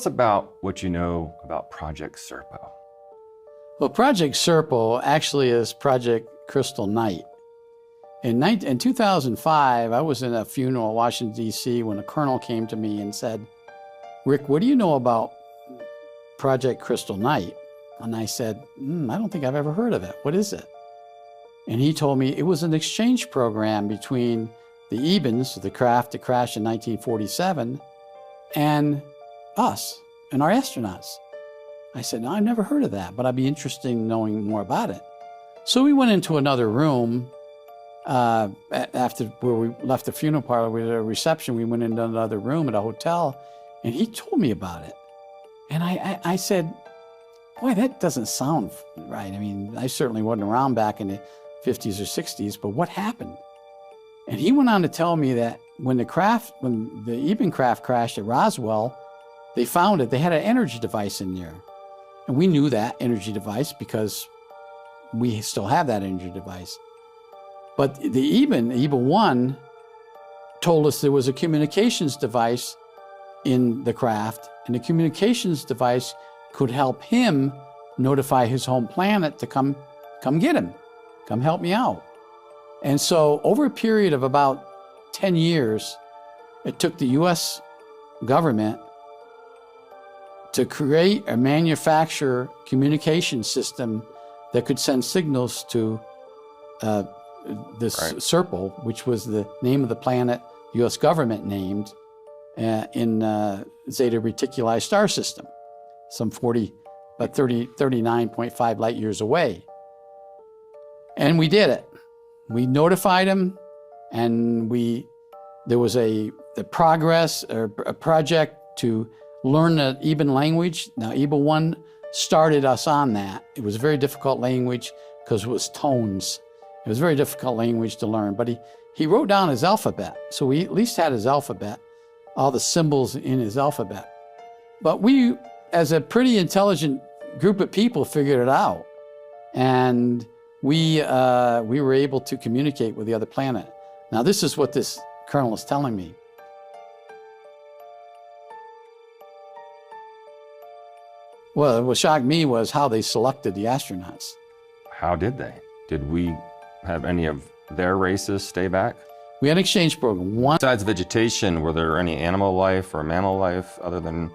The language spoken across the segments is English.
Us about what you know about Project Serpo. Well, Project Serpo actually is Project Crystal Night. In 2005, I was in a funeral in Washington, D.C. when a colonel came to me and said, "Rick, what do you know about Project Crystal Night?" And I said, "I don't think I've ever heard of it. What is it?" And he told me it was an exchange program between the Ebens, the craft that crashed in 1947, and us and our astronauts. I said, "No, I've never heard of that, but I'd be interested in knowing more about it." So we went into another room after where we left the funeral parlor. We had a reception. We went into another room at a hotel, and he told me about it. And I said, "Boy, that doesn't sound right. I mean, I certainly wasn't around back in the 50s or 60s, but what happened?" And he went on to tell me that when the Eben craft crashed at Roswell, they found it. They had an energy device in there. And we knew that energy device because we still have that energy device. But the Eben 1, told us there was a communications device in the craft, and the communications device could help him notify his home planet to come get him, come help me out. And so over a period of about 10 years, it took the US government to create or manufacture communication system that could send signals to this Serpo, which was the name of the planet the US government named in Zeta Reticuli star system, some 39.5 light years away. And we did it. We notified him, and there was a progress or a project to learn the Eben language. Now, Eben 1 started us on that. It was a very difficult language because it was tones. It was a very difficult language to learn, but he wrote down his alphabet. So we at least had his alphabet, all the symbols in his alphabet. But we, as a pretty intelligent group of people, figured it out. And we were able to communicate with the other planet. Now, this is what this colonel is telling me. Well, what shocked me was how they selected the astronauts. How did they? Did we have any of their races stay back? We had an exchange program. Besides vegetation, were there any animal life or mammal life other than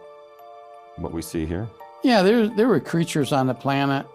what we see here? Yeah, there were creatures on the planet.